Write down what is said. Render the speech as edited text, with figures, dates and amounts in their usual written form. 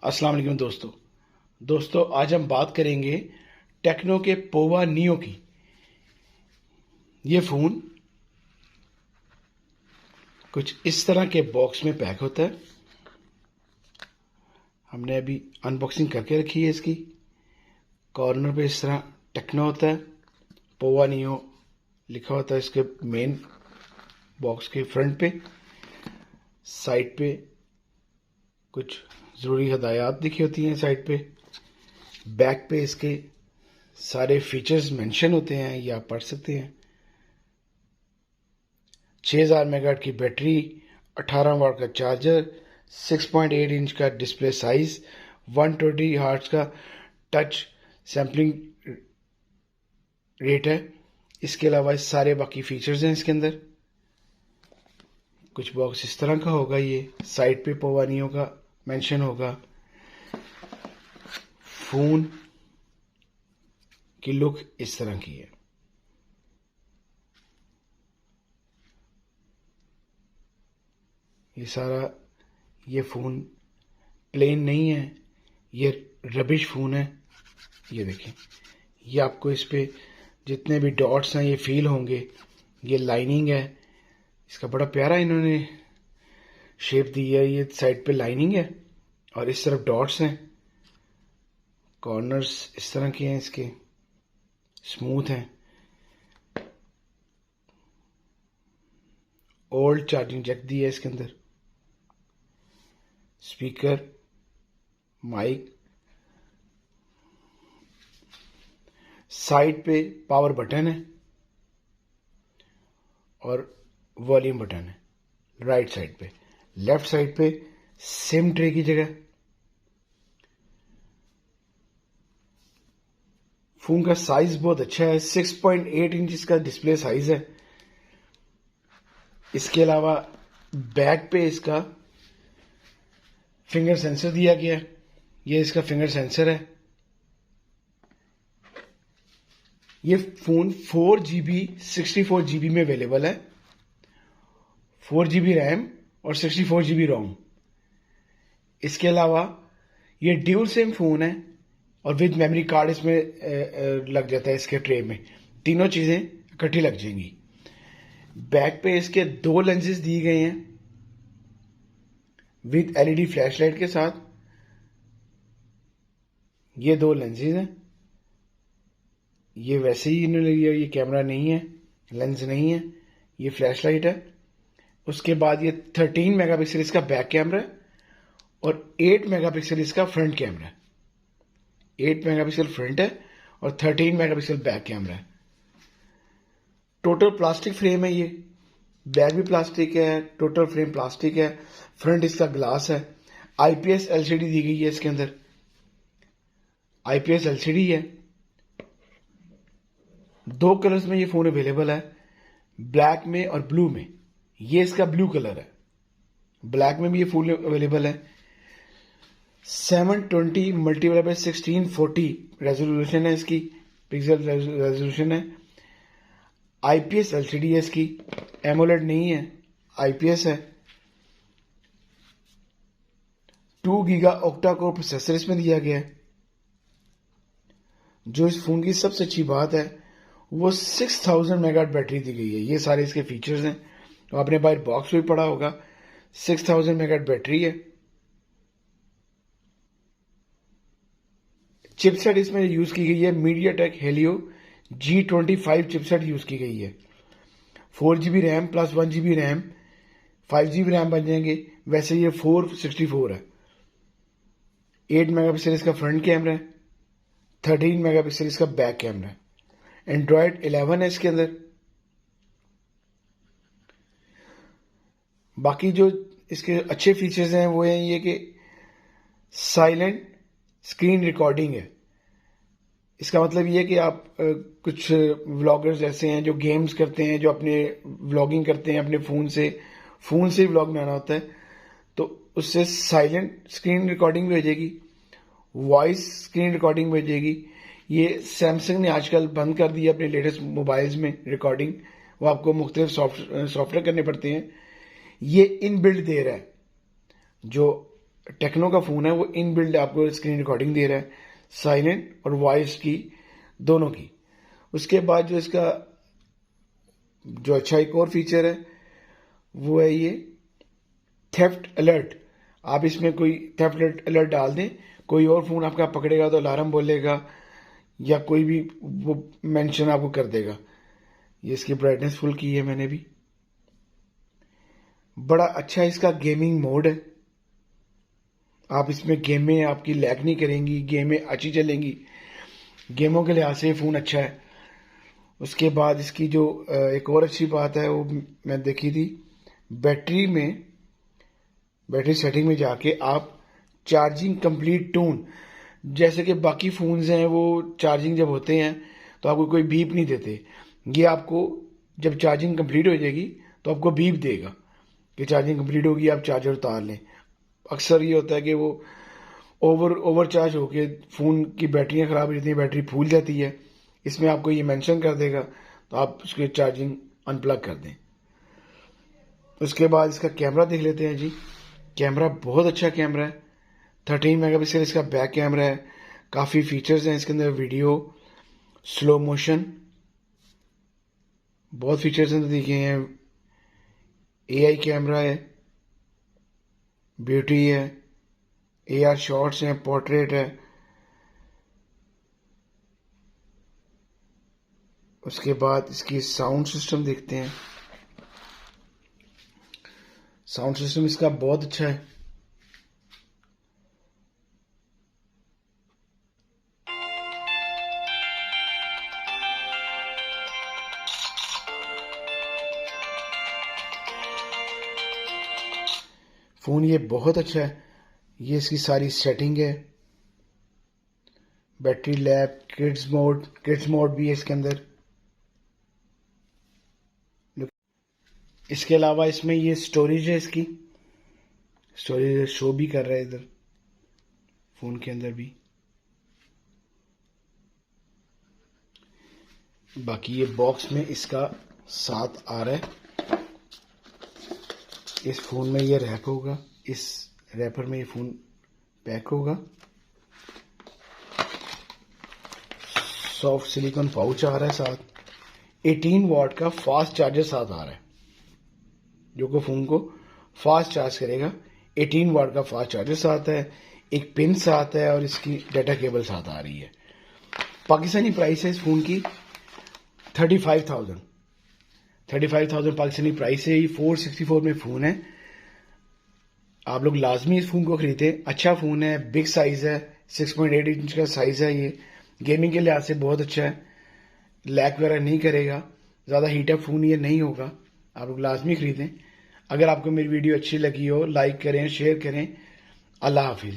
अस्सलाम वालेकुम दोस्तों आज हम बात करेंगे टेक्नो के पोवा नियो की। ये फ़ोन कुछ इस तरह के बॉक्स में पैक होता है। हमने अभी अनबॉक्सिंग करके रखी है इसकी। कॉर्नर पे इस तरह टेक्नो होता है, पोवा नियो लिखा होता है इसके मेन बॉक्स के फ्रंट पे। साइड पे कुछ ज़रूरी हदायत लिखी होती हैं साइड पे। बैक पे इसके सारे फीचर्स मेंशन होते हैं, ये आप पढ़ सकते हैं। 6000 मेगाहर्ट्ज़ की बैटरी, 18 वाट का चार्जर, 6.8 इंच का डिस्प्ले साइज, 120 हर्ट्ज का टच सैम्पलिंग रेट है। इसके अलावा सारे बाकी फीचर्स हैं इसके अंदर। कुछ बॉक्स इस तरह का होगा। ये साइड पे पोवा नियो का मेंशन होगा। फोन की लुक इस तरह की है। ये फोन प्लेन नहीं है, ये रबिश फोन है। ये देखें, ये आपको इस पे जितने भी डॉट्स हैं ये फील होंगे। ये लाइनिंग है इसका, बड़ा प्यारा इन्होंने शेप दी है। ये साइड पे लाइनिंग है और इस तरफ डॉट्स हैं। कॉर्नर्स इस तरह के हैं इसके, स्मूथ हैं। ओल्ड चार्जिंग जैक दी है इसके अंदर। स्पीकर, माइक, साइड पे पावर बटन है और वॉल्यूम बटन है राइट साइड पे। लेफ्ट साइड पे सिम ट्रे की जगह। फोन का साइज बहुत अच्छा है, 6.8 इंच इसका डिस्प्ले साइज है। इसके अलावा बैक पे इसका फिंगर सेंसर दिया गया है। ये इसका फिंगर सेंसर है। ये फोन 4GB 64GB में अवेलेबल है। 4GB रैम और 64GB रोम। इसके अलावा ये ड्यूल सिम फोन है और विद मेमोरी कार्ड इसमें लग जाता है। इसके ट्रे में तीनों चीजें इकट्ठी लग जाएंगी। बैक पे इसके 2 लेंसेज दिए गए हैं विद LED फ्लैशलाइट के साथ। ये 2 लेंसेज हैं। ये वैसे ही इन्होंने लिया, ये कैमरा नहीं है, लेंस नहीं है, ये फ्लैशलाइट है। उसके बाद ये 13 मेगापिक्सल इसका बैक कैमरा है और 8 मेगापिक्सल इसका फ्रंट कैमरा है। 8 मेगापिक्सल फ्रंट है और 13 मेगापिक्सल बैक कैमरा है। टोटल प्लास्टिक फ्रेम है। ये बैक भी प्लास्टिक है, टोटल फ्रेम प्लास्टिक है। फ्रंट इसका ग्लास है। IPS LCD दी गई है इसके अंदर। IPS LCD है। 2 कलर्स में ये फोन अवेलेबल है, ब्लैक में और ब्लू में। ये इसका ब्लू कलर है। ब्लैक में भी ये फोन अवेलेबल है। 720 मल्टीप्लाई बाय 1640 रेजोल्यूशन है इसकी, पिक्सल रेजोल्यूशन है। IPS LCD है इसकी, एमोलेड नहीं है, IPS है। 2 गीगा ऑक्टा कोर प्रोसेसर इसमें दिया गया है। जो इस फोन की सबसे अच्छी बात है वो 6000 मेगाहर्ट्ज़ बैटरी दी गई है। ये सारे इसके फीचर्स हैं, तो आपने बाहर बॉक्स में पढ़ा होगा। 6000 मेगाहर्ट्ज़ बैटरी है। चिपसेट इसमें यूज की गई है MediaTek Helio G25 chipset use की गई है। 4GB RAM plus 1GB RAM, 5GB RAM बन जाएंगे। वैसे ये 464 है। 8 मेगापिक्सल इसका फ्रंट कैमरा है, 13 मेगापिक्सल इसका बैक कैमरा है। एंड्रॉयड 11 है इसके अंदर। बाकी जो इसके अच्छे फीचर्स हैं वो हैं ये कि साइलेंट स्क्रीन रिकॉर्डिंग है। इसका मतलब ये कि आप कुछ व्लॉगर्स ऐसे हैं जो गेम्स करते हैं, जो अपने व्लॉगिंग करते हैं अपने फोन से व्लॉग बनाना होता है, तो उससे साइलेंट स्क्रीन रिकॉर्डिंग भी हो जाएगी, वॉइस स्क्रीन रिकॉर्डिंग भी हो जाएगी। ये सैमसंग ने आजकल बंद कर दिया अपने लेटेस्ट मोबाइल्स में रिकॉर्डिंग। वो आपको मुख्तलिफ सॉफ्टवेयर करने पड़ते हैं। ये इनबिल्ट दे रहा है। जो टेक्नो का फ़ोन है वो इन बिल्ड आपको स्क्रीन रिकॉर्डिंग दे रहा है, साइलेंट और वॉइस की दोनों की। उसके बाद जो इसका जो अच्छा एक और फीचर है वो है ये थेफ्ट अलर्ट। आप इसमें कोई थेफ्ट अलर्ट डाल दें, कोई और फ़ोन आपका पकड़ेगा तो अलार्म बोलेगा या कोई भी वो मेंशन आपको कर देगा। ये इसकी ब्राइटनेस फुल की है मैंने भी। बड़ा अच्छा इसका गेमिंग मोड है। आप इसमें गेमें आपकी लैग नहीं करेंगी, गेमें अच्छी चलेंगी। गेमों के लिहाज से फ़ोन अच्छा है। उसके बाद इसकी जो एक और अच्छी बात है वो मैं देखी थी, बैटरी सेटिंग में जाके आप चार्जिंग कंप्लीट टोन, जैसे कि बाकी फ़ोन्स हैं वो चार्जिंग जब होते हैं तो आपको कोई बीप नहीं देते, ये आपको जब चार्जिंग कंप्लीट हो जाएगी तो आपको बीप देगा कि चार्जिंग कंप्लीट होगी, आप चार्जर उतार लें। अक्सर ये होता है कि वो ओवर चार्ज होके फ़ोन की बैटरियाँ ख़राब हो जाती हैं, बैटरी फूल जाती है। इसमें आपको ये मेंशन कर देगा तो आप उसकी चार्जिंग अनप्लग कर दें। उसके बाद इसका कैमरा देख लेते हैं जी। कैमरा बहुत अच्छा कैमरा है, 13 मेगापिक्सल इसका बैक कैमरा है। काफ़ी फीचर्स हैं इसके अंदर, वीडियो, स्लो मोशन, बहुत फीचर्स हैं दिखे हैं। AI कैमरा है, ब्यूटी है, AR शॉट्स हैं, पोर्ट्रेट है। उसके बाद इसकी साउंड सिस्टम देखते हैं। साउंड सिस्टम इसका बहुत अच्छा है। फ़ोन ये बहुत अच्छा है। ये इसकी सारी सेटिंग है, बैटरी लैब, किड्स मोड भी है इसके अंदर। इसके अलावा इसमें ये स्टोरेज है, इसकी स्टोरेज शो भी कर रहा है इधर फ़ोन के अंदर भी। बाकी ये बॉक्स में इसका साथ आ रहा है। इस फ़ोन में ये रैप होगा, इस रैपर में ये फ़ोन पैक होगा। सॉफ्ट सिलिकॉन पाउच आ रहा है साथ। 18 वाट का फास्ट चार्जर साथ आ रहा है जो को फ़ोन को फास्ट चार्ज करेगा। 18 वाट का फास्ट चार्जर साथ है, एक पिन साथ है और इसकी डाटा केबल साथ आ रही है। पाकिस्तानी प्राइस है इस फ़ोन की 35,000 पाकिस्तानी प्राइस है। ये 464 में फ़ोन है। आप लोग लाजमी इस फ़ोन को खरीदें, अच्छा फ़ोन है, बिग साइज़ है, 6.8 इंच का साइज़ है। ये गेमिंग के लिहाज से बहुत अच्छा है, लैग वगैरह नहीं करेगा, ज़्यादा हीटअप फ़ोन ये नहीं होगा। आप लोग लाजमी खरीदें। अगर आपको मेरी वीडियो अच्छी लगी हो लाइक करें, शेयर करें। अल्लाह हाफिज़।